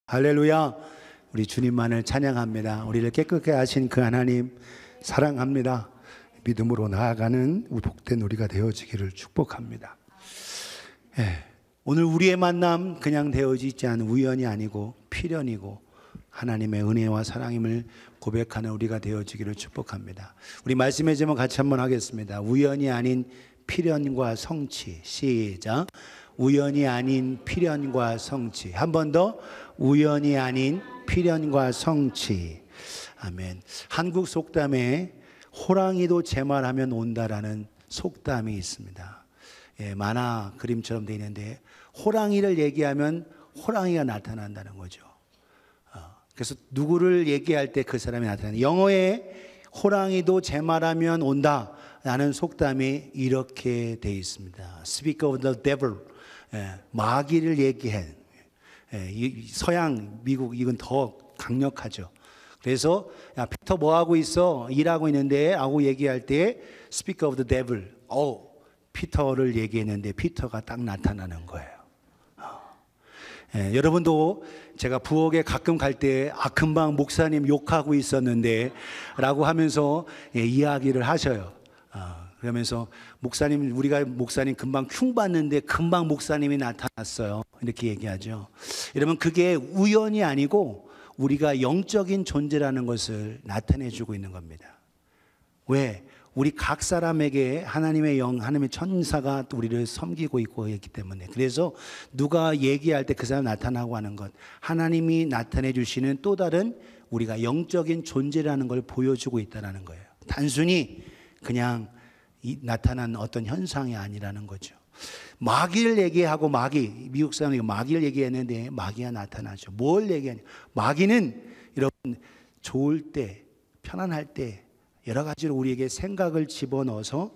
할렐루야. 우리 주님만을 찬양합니다. 우리를 깨끗게 하신 그 하나님 사랑합니다. 믿음으로 나아가는 복된 우리가 되어지기를 축복합니다. 오늘 우리의 만남 그냥 되어지지 않은 우연이 아니고 필연이고 하나님의 은혜와 사랑임을 고백하는 우리가 되어지기를 축복합니다. 우리 말씀의 제목 같이 한번 하겠습니다. 우연이 아닌 필연과 성취. 시작. 우연이 아닌 필연과 성취. 한 번 더. 우연이 아닌 필연과 성취. 아멘. 한국 속담에 호랑이도 제 말하면 온다라는 속담이 있습니다. 만화 그림처럼 되어 있는데 호랑이를 얘기하면 호랑이가 나타난다는 거죠. 그래서 누구를 얘기할 때 그 사람이 나타나는, 영어에 호랑이도 제 말하면 온다 라는 속담이 이렇게 되어 있습니다. Speak of the devil. 마귀를 얘기해. 서양 미국 이건 더 강력하죠. 그래서 야, 피터 뭐 하고 있어? 일하고 있는데 하고 얘기할 때 Speak of the devil. 피터를 얘기했는데 피터가 딱 나타나는 거예요. 여러분도 제가 부엌에 가끔 갈 때 금방 목사님 욕하고 있었는데 라고 하면서 이야기를 하셔요. 그러면서 목사님, 우리가 목사님 금방 흉 봤는데 금방 목사님이 나타났어요. 이렇게 얘기하죠. 여러분, 그게 우연이 아니고 우리가 영적인 존재라는 것을 나타내 주고 있는 겁니다. 왜? 우리 각 사람에게 하나님의 영, 하나님의 천사가 우리를 섬기고 있고 있기 때문에. 그래서 누가 얘기할 때 그 사람 나타나고 하는 것, 하나님이 나타내 주시는 또 다른 우리가 영적인 존재라는 걸 보여주고 있다는 거예요. 단순히 그냥 나타난 어떤 현상이 아니라는 거죠. 마귀를 얘기하고 미국 사람이 마귀를 얘기했는데 마귀가 나타나죠. 뭘 얘기하냐? 마귀는 여러분 좋을 때, 편안할 때 여러 가지로 우리에게 생각을 집어넣어서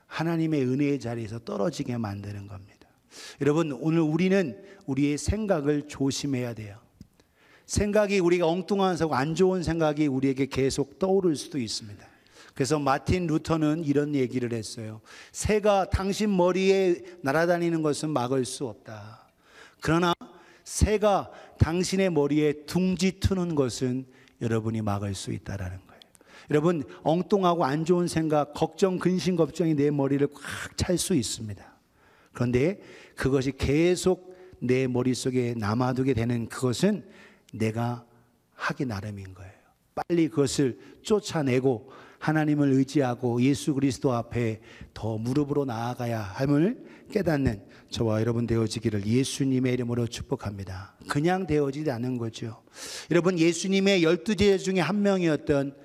하나님의 은혜의 자리에서 떨어지게 만드는 겁니다. 여러분, 오늘 우리는 우리의 생각을 조심해야 돼요. 생각이 우리가 엉뚱한 생각, 안 좋은 생각이 우리에게 계속 떠오를 수도 있습니다. 그래서 마틴 루터는 이런 얘기를 했어요. 새가 당신 머리에 날아다니는 것은 막을 수 없다. 그러나 새가 당신의 머리에 둥지 트는 것은 여러분이 막을 수 있다라는 거예요. 여러분, 엉뚱하고 안 좋은 생각, 걱정, 근심, 걱정이 내 머리를 꽉 찰 수 있습니다. 그런데 그것이 계속 내 머릿속에 남아두게 되는 그것은 내가 하기 나름인 거예요. 빨리 그것을 쫓아내고 하나님을 의지하고 예수 그리스도 앞에 더 무릎으로 나아가야 함을 깨닫는 저와 여러분 되어지기를 예수님의 이름으로 축복합니다. 그냥 되어지지 않은 거죠. 여러분, 예수님의 12제자 중에 한 명이었던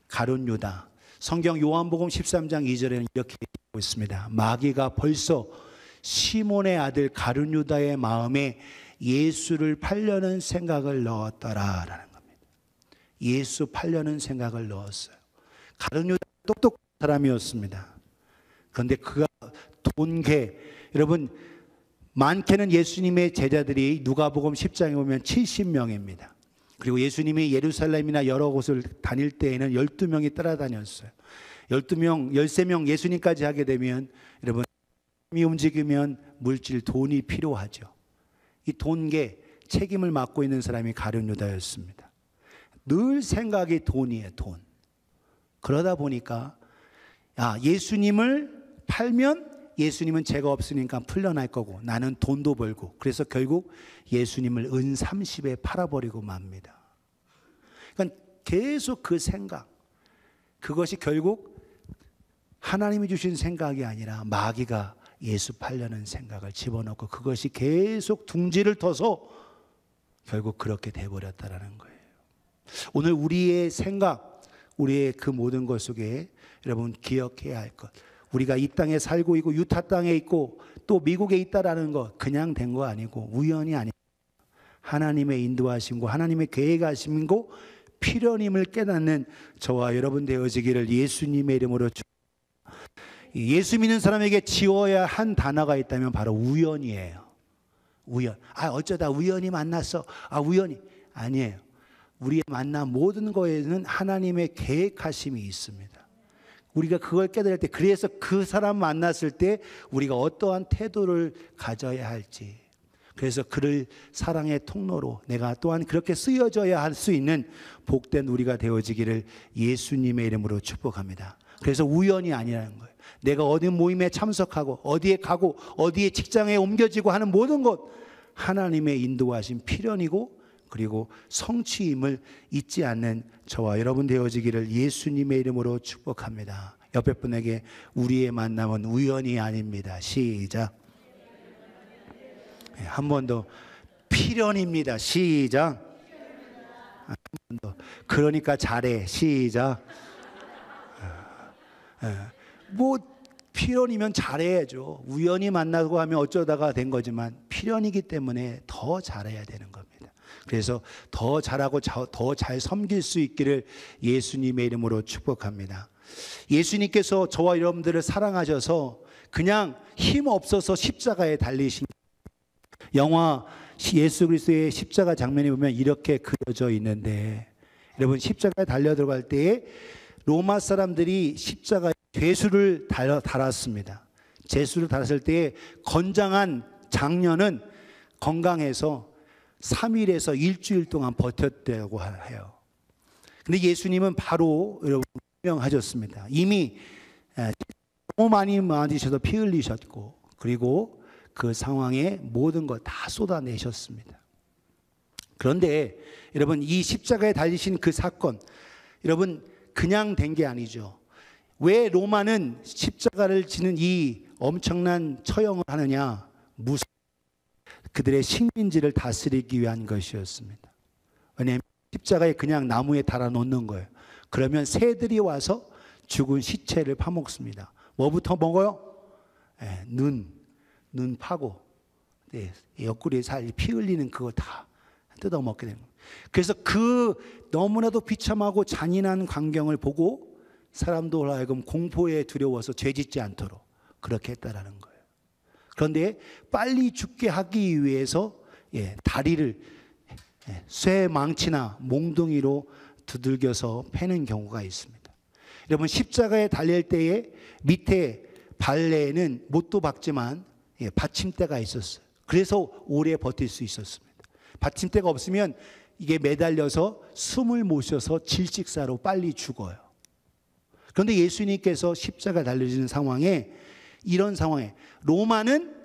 가룟 유다, 성경 요한복음 13장 2절에는 이렇게 얘기하고 있습니다. 마귀가 벌써 시몬의 아들 가룟 유다의 마음에 예수를 팔려는 생각을 넣었더라라는 겁니다. 예수 팔려는 생각을 넣었어요. 가룟 유다 똑똑한 사람이었습니다. 그런데 그가 돈계, 여러분 많게는 예수님의 제자들이 누가복음 10장에 보면 70명입니다. 그리고 예수님이 예루살렘이나 여러 곳을 다닐 때에는 12명이 따라다녔어요. 12명, 13명 예수님까지 하게 되면 여러분 힘이 움직이면 물질, 돈이 필요하죠. 이 돈계, 책임을 맡고 있는 사람이 가룟 유다였습니다. 늘 생각이 돈이에요, 돈. 그러다 보니까 예수님을 팔면 예수님은 죄가 없으니까 풀려날 거고 나는 돈도 벌고, 그래서 결국 예수님을 은 30에 팔아버리고 맙니다. 그러니까 계속 그 생각, 그것이 결국 하나님이 주신 생각이 아니라 마귀가 예수 팔려는 생각을 집어넣고 그것이 계속 둥지를 터서 결국 그렇게 돼버렸다는 거예요. 오늘 우리의 생각, 우리의 그 모든 것 속에 여러분 기억해야 할 것, 우리가 이 땅에 살고 있고 유타 땅에 있고 또 미국에 있다라는 것 그냥 된 거 아니고 우연이 아니고 하나님의 인도하심과 하나님의 계획하심이고 필연임을 깨닫는 저와 여러분 되어지기를 예수님의 이름으로 축복합니다. 예수 믿는 사람에게 지워야 한 단어가 있다면 바로 우연이에요. 우연. 어쩌다 우연히 만났어. 우연히. 아니에요. 우리의 만남 모든 거에는 하나님의 계획하심이 있습니다. 우리가 그걸 깨달을 때, 그래서 그 사람 만났을 때 우리가 어떠한 태도를 가져야 할지, 그래서 그를 사랑의 통로로 내가 또한 그렇게 쓰여져야 할 수 있는 복된 우리가 되어지기를 예수님의 이름으로 축복합니다. 그래서 우연이 아니라는 거예요. 내가 어디 모임에 참석하고 어디에 가고 어디에 직장에 옮겨지고 하는 모든 것 하나님의 인도하신 필연이고 그리고 성취임을 잊지 않는 저와 여러분 되어지기를 예수님의 이름으로 축복합니다. 옆에 분에게 우리의 만남은 우연이 아닙니다. 시작. 한 번 더. 필연입니다. 시작. 한 번 더. 그러니까 잘해. 시작. 뭐 필연이면 잘해야죠. 우연히 만나고 하면 어쩌다가 된 거지만 필연이기 때문에 더 잘해야 되는 겁니다. 그래서 더 잘하고 더 잘 섬길 수 있기를 예수님의 이름으로 축복합니다. 예수님께서 저와 여러분들을 사랑하셔서 그냥 힘 없어서 십자가에 달리신 영화 예수 그리스도의 십자가 장면에 보면 이렇게 그려져 있는데 여러분 십자가에 달려 들어갈 때에 로마 사람들이 십자가에 죄수를 달았습니다. 죄수를 달았을 때에 건장한 장녀는 건강해서 3일에서 일주일 동안 버텼다고 해요. 근데 예수님은 바로 여러분 명하셨습니다. 이미 너무 많이 맞으셔서 피 흘리셨고 그리고 그 상황에 모든 걸 다 쏟아내셨습니다. 그런데 여러분 이 십자가에 달리신 그 사건 여러분 그냥 된 게 아니죠. 왜 로마는 십자가를 지는 이 엄청난 처형을 하느냐? 그들의 식민지를 다스리기 위한 것이었습니다. 왜냐하면 십자가에 그냥 나무에 달아 놓는 거예요. 그러면 새들이 와서 죽은 시체를 파먹습니다. 뭐부터 먹어요? 눈 파고 옆구리에 살 피 흘리는 그거 다 뜯어먹게 되는 거예요. 그래서 그 너무나도 비참하고 잔인한 광경을 보고 사람도 하여금 공포에 두려워서 죄짓지 않도록 그렇게 했다라는 거예요. 그런데 빨리 죽게 하기 위해서 다리를 쇠 망치나 몽둥이로 두들겨서 패는 경우가 있습니다. 여러분 십자가에 달릴 때에 밑에 발레에는 못도 박지만 받침대가 있었어요. 그래서 오래 버틸 수 있었습니다. 받침대가 없으면 이게 매달려서 숨을 못 쉬어서 질식사로 빨리 죽어요. 그런데 예수님께서 십자가 달려지는 상황에 이런 상황에 로마는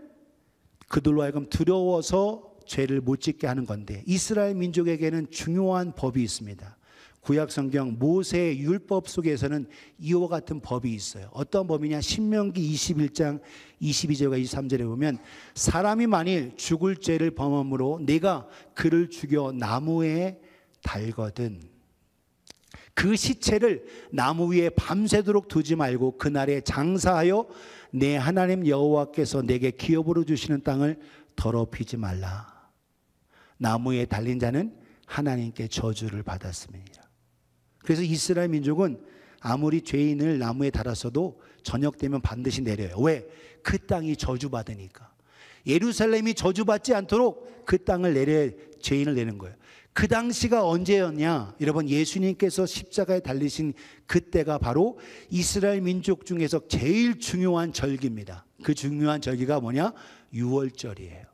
그들로 하여금 두려워서 죄를 못 짓게 하는 건데 이스라엘 민족에게는 중요한 법이 있습니다. 구약 성경 모세의 율법 속에서는 이와 같은 법이 있어요. 어떤 법이냐? 신명기 21장 22절과 23절에 보면 사람이 만일 죽을 죄를 범함으로 내가 그를 죽여 나무에 달거든 그 시체를 나무 위에 밤새도록 두지 말고 그날에 장사하여 내 하나님 여호와께서 내게 기업으로 주시는 땅을 더럽히지 말라. 나무에 달린 자는 하나님께 저주를 받았음이니라. 그래서 이스라엘 민족은 아무리 죄인을 나무에 달았어도 저녁 되면 반드시 내려요. 왜? 그 땅이 저주받으니까. 예루살렘이 저주받지 않도록 그 땅을 죄인을 내는 거예요. 그 당시가 언제였냐? 여러분 예수님께서 십자가에 달리신 그때가 바로 이스라엘 민족 중에서 제일 중요한 절기입니다. 그 중요한 절기가 뭐냐? 유월절이에요.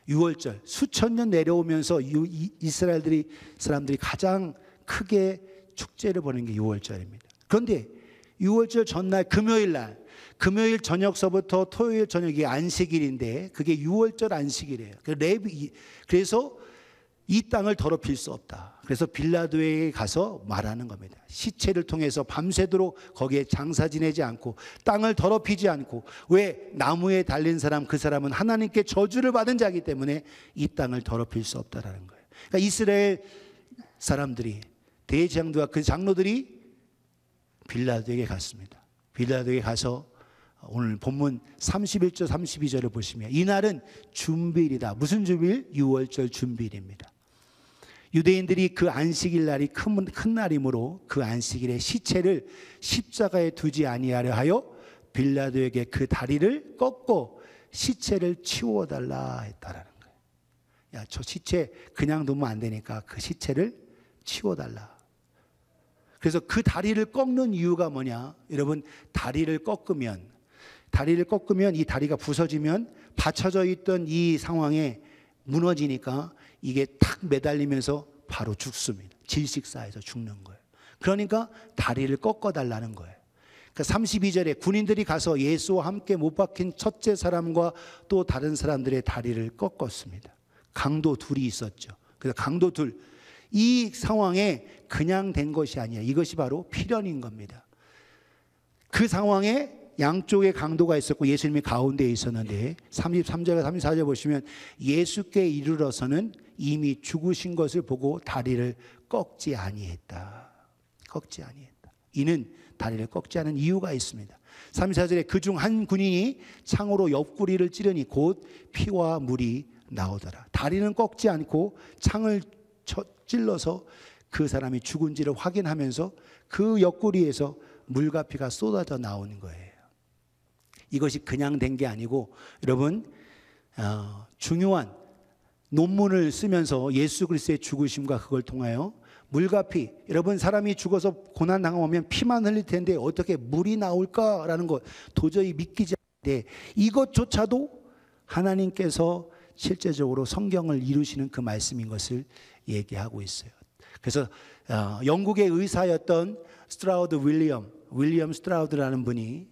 유월절 수천 년 내려오면서 이스라엘 사람들이 가장 크게 축제를 보는 게 유월절입니다. 그런데 유월절 전날 금요일 저녁서부터 토요일 저녁이 안식일인데 그게 유월절 안식일이에요. 그래서 이 땅을 더럽힐 수 없다. 그래서 빌라도에 가서 말하는 겁니다. 시체를 통해서 밤새도록 거기에 장사 지내지 않고 땅을 더럽히지 않고 왜? 나무에 달린 사람 그 사람은 하나님께 저주를 받은 자이기 때문에 이 땅을 더럽힐 수 없다라는 거예요. 그러니까 이스라엘 사람들이 대장도와 그 장로들이 빌라도에게 갔습니다. 빌라도에 가서 오늘 본문 31절 32절을 보시면 이날은 준비일이다. 무슨 준비일? 유월절 준비일입니다. 유대인들이 그 안식일 날이 큰 날이므로 그 안식일에 시체를 십자가에 두지 아니하려 하여 빌라도에게 그 다리를 꺾고 시체를 치워달라 했다라는 거예요. 야, 저 시체 그냥 두면 안 되니까 그 시체를 치워달라. 그래서 그 다리를 꺾는 이유가 뭐냐? 여러분 다리를 꺾으면 이 다리가 부서지면 받쳐져 있던 이 상황에 무너지니까 이게 탁 매달리면서 바로 죽습니다. 질식사해서 죽는 거예요. 그러니까 다리를 꺾어달라는 거예요. 그러니까 32절에 군인들이 가서 예수와 함께 못 박힌 첫째 사람과 또 다른 사람들의 다리를 꺾었습니다. 강도 둘이 있었죠. 그래서 강도 둘. 이 상황에 그냥 된 것이 아니라 이것이 바로 필연인 겁니다. 그 상황에 양쪽에 강도가 있었고 예수님이 가운데에 있었는데 33절과 34절 보시면 예수께 이르러서는 이미 죽으신 것을 보고 다리를 꺾지 아니했다. 꺾지 아니했다. 이는 다리를 꺾지 않은 이유가 있습니다. 34절에 그중 한 군인이 창으로 옆구리를 찌르니 곧 피와 물이 나오더라. 다리는 꺾지 않고 창을 찔러서 그 사람이 죽은지를 확인하면서 그 옆구리에서 물과 피가 쏟아져 나오는 거예요. 이것이 그냥 된 게 아니고 여러분 중요한 논문을 쓰면서 예수 그리스도의 죽으심과 그걸 통하여 물과 피, 여러분 사람이 죽어서 고난 당하면 피만 흘릴 텐데 어떻게 물이 나올까라는 것 도저히 믿기지 않는데 이것조차도 하나님께서 실제적으로 성경을 이루시는 그 말씀인 것을 얘기하고 있어요. 그래서 영국의 의사였던 스트라우드 윌리엄 스트라우드라는 분이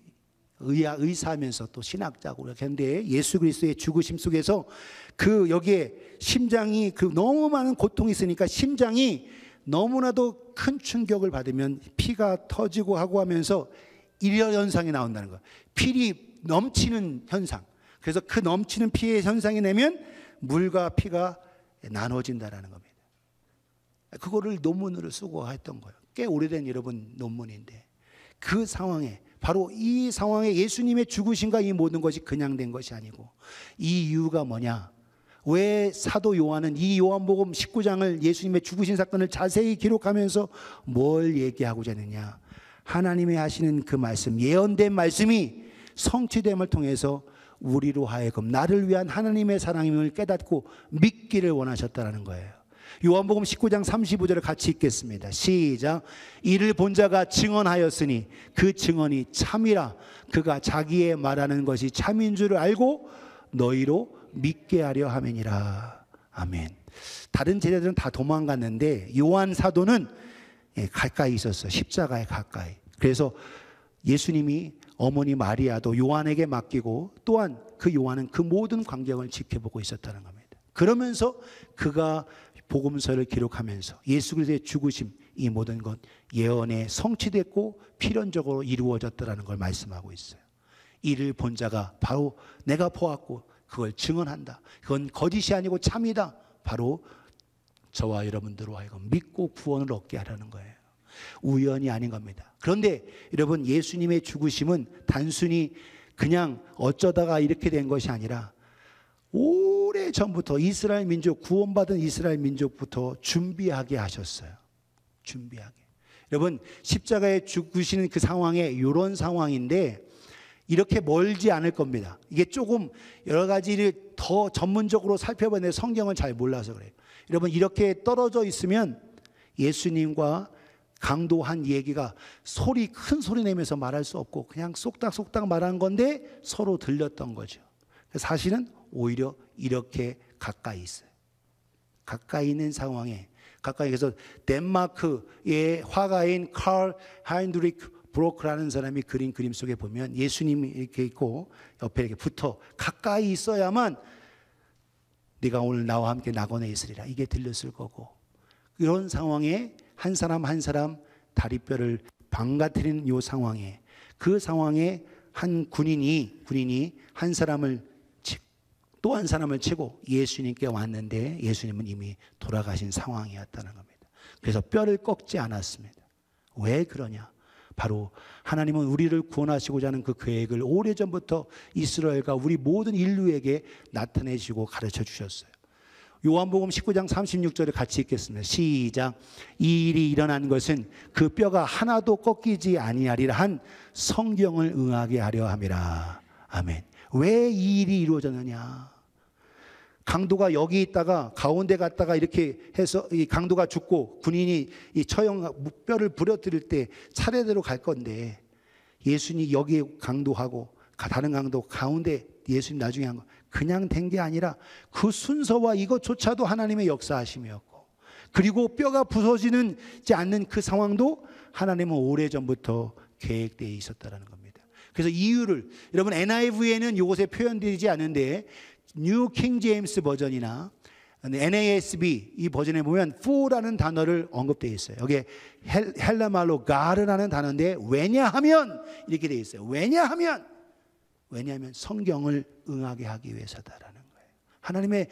의사하면서 또 신학자고 그렇게 했는데 예수 그리스도의 죽으심 속에서 그 여기에 심장이 그 너무 많은 고통이 있으니까 심장이 너무나도 큰 충격을 받으면 피가 터지고 하고 하면서 이런 현상이 나온다는 거예요. 피리 넘치는 현상. 그래서 그 넘치는 피의 현상이 내면 물과 피가 나눠진다라는 겁니다. 그거를 논문으로 쓰고 했던 거예요. 꽤 오래된 여러분 논문인데 그 상황에 바로 이 상황에 예수님의 죽으심과 이 모든 것이 그냥 된 것이 아니고 이 이유가 뭐냐? 왜 사도 요한은 이 요한복음 19장을 예수님의 죽으신 사건을 자세히 기록하면서 뭘 얘기하고자 하느냐? 하나님의 하시는 그 말씀, 예언된 말씀이 성취됨을 통해서 우리로 하여금 나를 위한 하나님의 사랑임을 깨닫고 믿기를 원하셨다는 거예요. 요한복음 19장 35절을 같이 읽겠습니다. 시작. 이를 본 자가 증언하였으니 그 증언이 참이라. 그가 자기의 말하는 것이 참인 줄을 알고 너희로 믿게 하려 함이니라. 아멘. 다른 제자들은 다 도망갔는데 요한 사도는 가까이 있었어요. 십자가에 가까이. 그래서 예수님이 어머니 마리아도 요한에게 맡기고 또한 그 요한은 그 모든 광경을 지켜보고 있었다는 겁니다. 그러면서 그가 복음서를 기록하면서 예수 그리스도의 죽으심 이 모든 것 예언에 성취됐고 필연적으로 이루어졌다는 걸 말씀하고 있어요. 이를 본 자가 바로 내가 보았고 그걸 증언한다. 그건 거짓이 아니고 참이다. 바로 저와 여러분들로 하여금 믿고 구원을 얻게 하라는 거예요. 우연이 아닌 겁니다. 그런데 여러분 예수님의 죽으심은 단순히 그냥 어쩌다가 이렇게 된 것이 아니라 오래 전부터 이스라엘 민족, 구원받은 이스라엘 민족부터 준비하게 하셨어요. 준비하게. 여러분 십자가에 죽으시는 그 상황에 이런 상황인데 이렇게 멀지 않을 겁니다. 이게 조금 여러 가지를 더 전문적으로 살펴보는데 성경을 잘 몰라서 그래요. 여러분 이렇게 떨어져 있으면 예수님과 강도한 얘기가 큰 소리 내면서 말할 수 없고 그냥 쏙닥쏙닥 말한 건데 서로 들렸던 거죠. 사실은 오히려 이렇게 가까이 있어요. 가까이 있는 상황에 가까이 해서 덴마크의 화가인 칼 하인드리크 브로크라는 사람이 그린 그림 속에 보면 예수님이 이렇게 있고 옆에 이렇게 붙어 가까이 있어야만 네가 오늘 나와 함께 낙원에 있으리라 이게 들렸을 거고 이런 상황에 한 사람 한 사람 다리뼈를 망가뜨리는 이 상황에 그 상황에 한 군인이 한 사람을 또 한 사람을 치고 예수님께 왔는데 예수님은 이미 돌아가신 상황이었다는 겁니다. 그래서 뼈를 꺾지 않았습니다. 왜 그러냐? 바로 하나님은 우리를 구원하시고자 하는 그 계획을 오래전부터 이스라엘과 우리 모든 인류에게 나타내시고 가르쳐 주셨어요. 요한복음 19장 36절을 같이 읽겠습니다. 시작. 이 일이 일어난 것은 그 뼈가 하나도 꺾이지 아니하리라 한 성경을 응하게 하려 함이라. 아멘. 왜 이 일이 이루어졌느냐? 강도가 여기 있다가 가운데 갔다가 이렇게 해서 이 강도가 죽고 군인이 이 처형 뼈를 부러뜨릴 때 차례대로 갈 건데 예수님이 여기 강도하고 다른 강도 가운데 예수님 나중에 한 거 그냥 된 게 아니라 그 순서와 이것조차도 하나님의 역사하심이었고, 그리고 뼈가 부서지지 않는 그 상황도 하나님은 오래전부터 계획되어 있었다는 겁니다. 그래서 이유를, 여러분 NIV에는 이곳에 표현되지 않은데 뉴 킹 제임스 버전이나 NASB 이 버전에 보면 for라는 단어를 언급되어 있어요. 여기에 헬라말로 God라는 단어인데 왜냐하면 이렇게 되어 있어요. 왜냐하면 성경을 응하게 하기 위해서다라는 거예요. 하나님의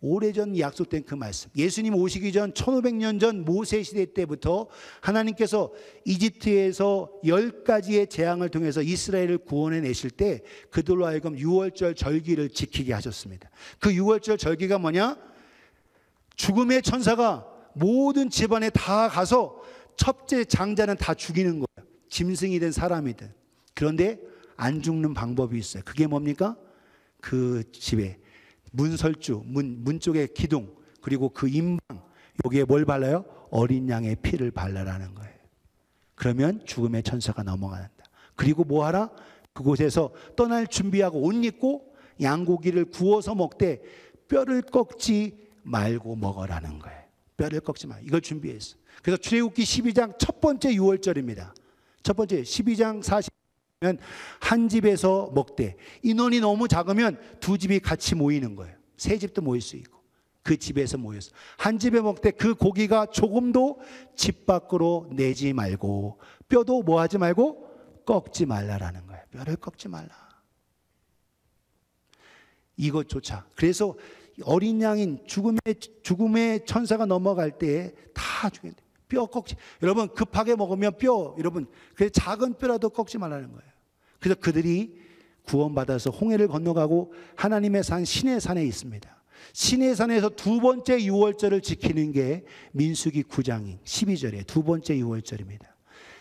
오래전 약속된 그 말씀, 예수님 오시기 전 1500년 전 모세 시대 때부터 하나님께서 이집트에서 10가지의 재앙을 통해서 이스라엘을 구원해 내실 때 그들로 하여금 유월절 절기를 지키게 하셨습니다. 그 유월절 절기가 뭐냐? 죽음의 천사가 모든 집안에 다 가서 첫째 장자는 다 죽이는 거예요. 짐승이든 사람이든. 그런데 안 죽는 방법이 있어요. 그게 뭡니까? 그 집에 문설주, 문 쪽에 기둥, 그리고 그 임방, 여기에 뭘 발라요? 어린 양의 피를 발라라는 거예요. 그러면 죽음의 천사가 넘어간다. 그리고 뭐 하라? 그곳에서 떠날 준비하고 옷 입고 양고기를 구워서 먹되 뼈를 꺾지 말고 먹으라는 거예요. 뼈를 꺾지 마. 이걸 준비했어. 그래서 출애굽기 12장 첫 번째 유월절입니다. 첫 번째 12장 40면 한 집에서 먹되, 인원이 너무 작으면 두 집이 같이 모이는 거예요. 세 집도 모일 수 있고. 그 집에서 모여서 한 집에 먹되 그 고기가 조금도 집 밖으로 내지 말고 뼈도 뭐 하지 말고 꺾지 말라라는 거예요. 뼈를 꺾지 말라. 이것조차. 그래서 어린 양인 죽음의 천사가 넘어갈 때 다 죽였는데 뼈 꺾지. 여러분 급하게 먹으면 뼈, 여러분 그래서 작은 뼈라도 꺾지 말라는 거예요. 그래서 그들이 구원받아서 홍해를 건너가고 하나님의 산 시내 산에 있습니다. 시내 산에서 두 번째 유월절을 지키는 게 민수기 9장 12절에 두 번째 유월절입니다.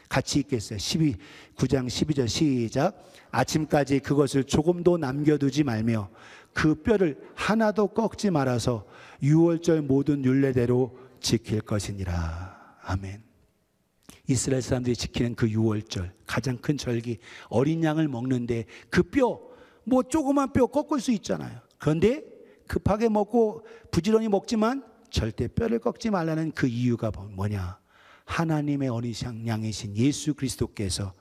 같이 읽겠어요. 9장 12절 시작. 아침까지 그것을 조금도 남겨두지 말며 그 뼈를 하나도 꺾지 말아서 유월절 모든 율례대로 지킬 것이니라. 아멘. 이스라엘 사람들이 지키는 그 유월절 가장 큰 절기, 어린 양을 먹는데 그 뼈, 뭐 조그만 뼈 꺾을 수 있잖아요. 그런데 급하게 먹고 부지런히 먹지만 절대 뼈를 꺾지 말라는 그 이유가 뭐냐? 하나님의 어린 양이신 예수 그리스도께서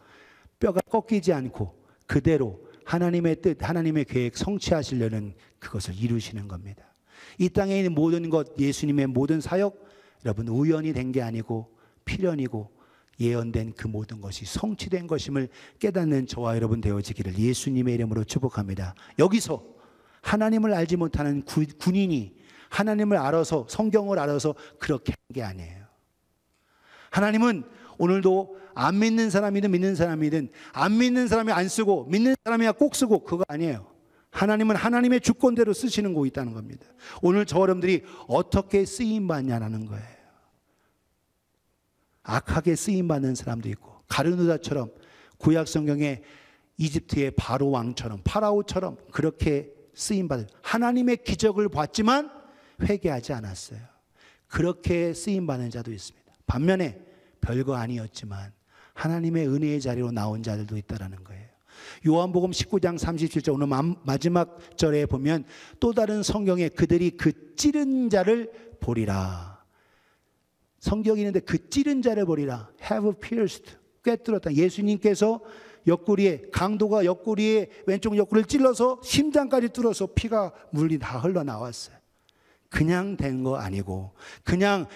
뼈가 꺾이지 않고 그대로 하나님의 뜻, 하나님의 계획 성취하시려는 그것을 이루시는 겁니다. 이 땅에 있는 모든 것, 예수님의 모든 사역, 여러분 우연이 된 게 아니고 필연이고 예언된 그 모든 것이 성취된 것임을 깨닫는 저와 여러분 되어지기를 예수님의 이름으로 축복합니다. 여기서 하나님을 알지 못하는 군인이 하나님을 알아서, 성경을 알아서 그렇게 한 게 아니에요. 하나님은 오늘도 안 믿는 사람이든 믿는 사람이든, 안 믿는 사람이 안 쓰고 믿는 사람이야 꼭 쓰고, 그거 아니에요. 하나님은 하나님의 주권대로 쓰시는 거 있다는 겁니다. 오늘 저 여러분들이 어떻게 쓰임받냐라는 거예요. 악하게 쓰임받는 사람도 있고, 가르누다처럼 구약 성경에 이집트의 바로 왕처럼, 파라오처럼 그렇게 쓰임받은, 하나님의 기적을 봤지만 회개하지 않았어요. 그렇게 쓰임받는 자도 있습니다. 반면에 별거 아니었지만 하나님의 은혜의 자리로 나온 자들도 있다는 거예요. 요한복음 19장 37절 오늘 마지막 절에 보면 또 다른 성경에 그들이 그 찌른 자를 보리라. 성경이 있는데 그 찌른 자를 보리라. have pierced, 꿰뚫었다. 예수님께서 옆구리에, 강도가 옆구리에, 왼쪽 옆구리를 찔러서 심장까지 뚫어서 피가 물이 다 흘러나왔어요. 그냥 된 거 아니고, 그냥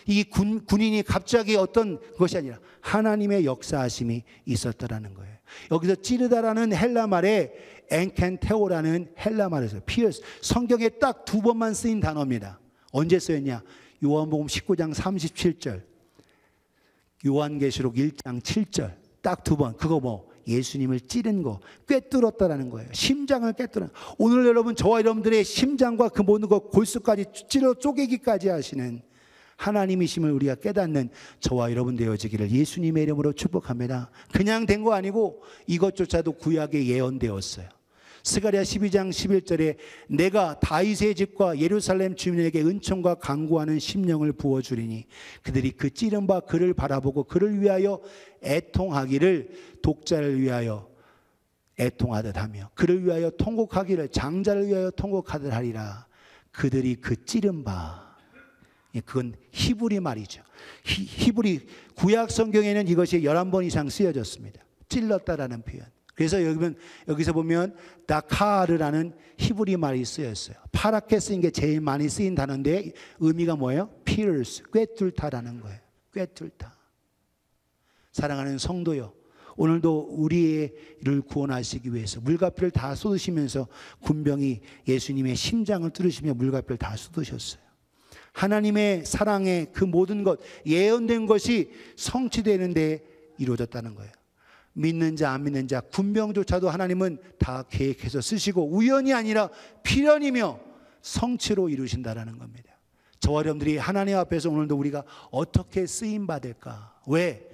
이 군인이 갑자기 어떤 것이 아니라 하나님의 역사하심이 있었다라는 거예요. 여기서 찌르다라는 헬라 말에 엔켄테오라는 헬라 말에서 피어스, 성경에 딱 두 번만 쓰인 단어입니다. 언제 쓰였냐? 요한복음 19장 37절, 요한계시록 1장 7절, 딱 두 번. 그거 뭐? 예수님을 찌른 거, 꿰뚫었다라는 거예요. 심장을 꿰뚫은. 오늘 여러분, 저와 여러분들의 심장과 그 모든 것, 골수까지 찔러 쪼개기까지 하시는 하나님이심을 우리가 깨닫는 저와 여러분 되어지기를 예수님의 이름으로 축복합니다. 그냥 된 거 아니고 이것조차도 구약에 예언되었어요. 스가랴 12장 11절에 내가 다윗의 집과 예루살렘 주민에게 은총과 간구하는 심령을 부어주리니 그들이 그 찌른 바 그를 바라보고 그를 위하여 애통하기를, 독자를 위하여 애통하듯 하며 그를 위하여 통곡하기를 장자를 위하여 통곡하듯 하리라. 그들이 그 찌른 바. 그건 히브리 말이죠. 히브리 구약 성경에는 이것이 11번 이상 쓰여졌습니다. 찔렀다라는 표현. 그래서 여기서 보면 다카르라는 히브리 말이 쓰였어요. 파랗게 쓰인 게 제일 많이 쓰인 단어인데 의미가 뭐예요? pierce, 꿰뚫다라는 거예요. 꿰뚫다. 사랑하는 성도요, 오늘도 우리를 구원하시기 위해서 물과 피를 다 쏟으시면서 군병이 예수님의 심장을 뚫으시며 물과 피를 다 쏟으셨어요. 하나님의 사랑의 그 모든 것, 예언된 것이 성취되는 데 이루어졌다는 거예요. 믿는 자 안 믿는 자 군병조차도 하나님은 다 계획해서 쓰시고 우연이 아니라 필연이며 성취로 이루신다라는 겁니다. 저와 여러분들이 하나님 앞에서 오늘도 우리가 어떻게 쓰임 받을까? 왜?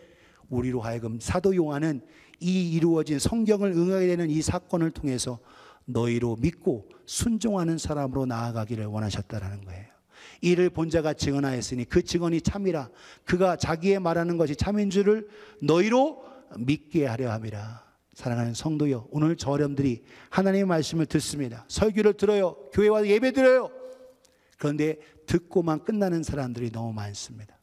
우리로 하여금 사도 요한은 이 이루어진 성경을 응하게 되는 이 사건을 통해서 너희로 믿고 순종하는 사람으로 나아가기를 원하셨다라는 거예요. 이를 본 자가 증언하였으니 그 증언이 참이라. 그가 자기의 말하는 것이 참인 줄을 너희로 믿게 하려 함이라. 사랑하는 성도여, 오늘 저 여러분들이 하나님의 말씀을 듣습니다. 설교를 들어요. 교회 와서 예배 드려요. 그런데 듣고만 끝나는 사람들이 너무 많습니다.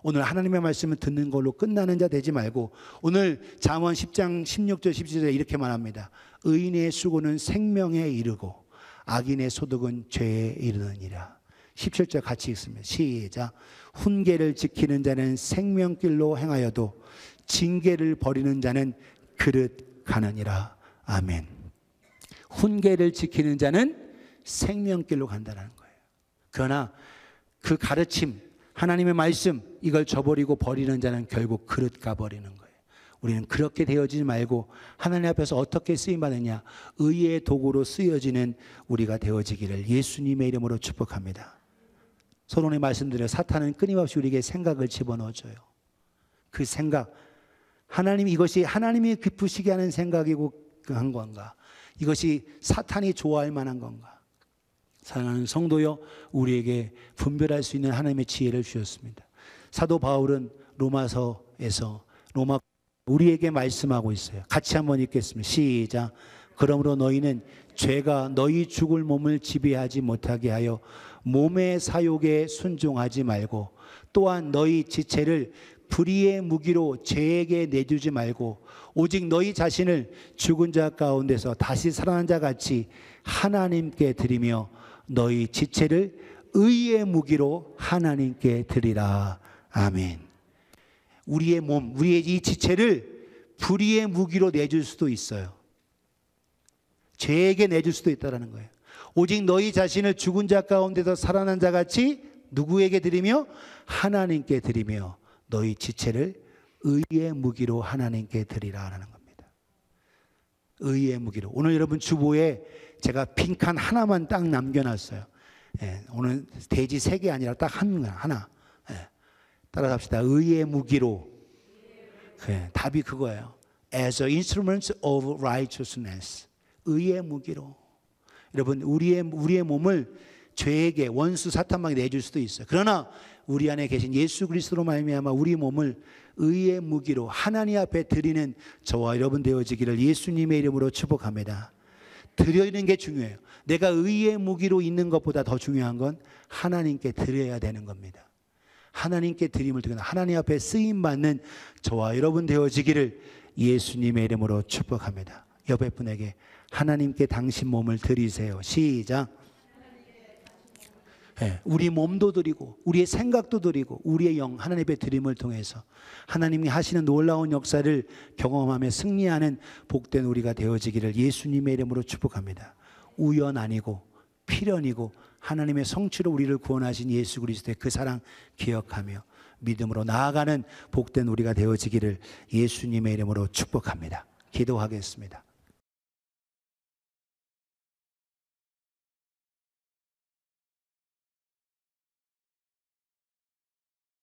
오늘 하나님의 말씀을 듣는 걸로 끝나는 자 되지 말고 오늘 잠언 10장 16절 17절에 이렇게 말합니다. 의인의 수고는 생명에 이르고 악인의 소득은 죄에 이르느니라. 17절 같이 읽습니다. 시작. 훈계를 지키는 자는 생명길로 행하여도 징계를 버리는 자는 그릇 가느니라. 아멘. 훈계를 지키는 자는 생명길로 간다는 거예요. 그러나 그 가르침, 하나님의 말씀, 이걸 저버리고 버리는 자는 결국 그릇 가버리는 거예요. 우리는 그렇게 되어지지 말고 하나님 앞에서 어떻게 쓰임받느냐, 의의 도구로 쓰여지는 우리가 되어지기를 예수님의 이름으로 축복합니다. 서론에 말씀드려 사탄은 끊임없이 우리에게 생각을 집어넣어줘요. 그 생각, 하나님 이것이 하나님이 기쁘시게 하는 생각이고 한 건가? 이것이 사탄이 좋아할 만한 건가? 사랑하는 성도여, 우리에게 분별할 수 있는 하나님의 지혜를 주셨습니다. 사도 바울은 로마서에서 우리에게 말씀하고 있어요. 같이 한번 읽겠습니다. 시작. 그러므로 너희는 죄가 너희 죽을 몸을 지배하지 못하게 하여 몸의 사욕에 순종하지 말고 또한 너희 지체를 불의의 무기로 죄에게 내주지 말고 오직 너희 자신을 죽은 자 가운데서 다시 살아난 자 같이 하나님께 드리며 너희 지체를 의의 무기로 하나님께 드리라. 아멘. 우리의 몸, 우리의 이 지체를 불의의 무기로 내줄 수도 있어요. 죄에게 내줄 수도 있다는 거예요. 오직 너희 자신을 죽은 자 가운데서 살아난 자 같이 누구에게 드리며? 하나님께 드리며 너희 지체를 의의 무기로 하나님께 드리라라는 겁니다. 의의 무기로. 오늘 여러분 주보에 제가 빈칸 하나만 딱 남겨놨어요. 예, 오늘 돼지 3개 아니라 딱 하나. 예, 따라갑시다. 의의 무기로. 예, 답이 그거예요. As a instrument of righteousness. 의의 무기로. 여러분 우리의 몸을 죄에게 원수 사탄에게 내줄 수도 있어요. 그러나 우리 안에 계신 예수 그리스도로 말미암아 우리 몸을 의의 무기로 하나님 앞에 드리는 저와 여러분 되어지기를 예수님의 이름으로 축복합니다. 드리는 게 중요해요. 내가 의의 무기로 있는 것보다 더 중요한 건 하나님께 드려야 되는 겁니다. 하나님께 드림을 드리는 하나님 앞에 쓰임받는 저와 여러분 되어지기를 예수님의 이름으로 축복합니다. 옆에 분에게 하나님께 당신 몸을 드리세요. 시작. 네, 우리 몸도 드리고 우리의 생각도 드리고 우리의 영 하나님의 드림을 통해서 하나님이 하시는 놀라운 역사를 경험하며 승리하는 복된 우리가 되어지기를 예수님의 이름으로 축복합니다. 우연 아니고 필연이고 하나님의 성취로 우리를 구원하신 예수 그리스도의 그 사랑 기억하며 믿음으로 나아가는 복된 우리가 되어지기를 예수님의 이름으로 축복합니다. 기도하겠습니다.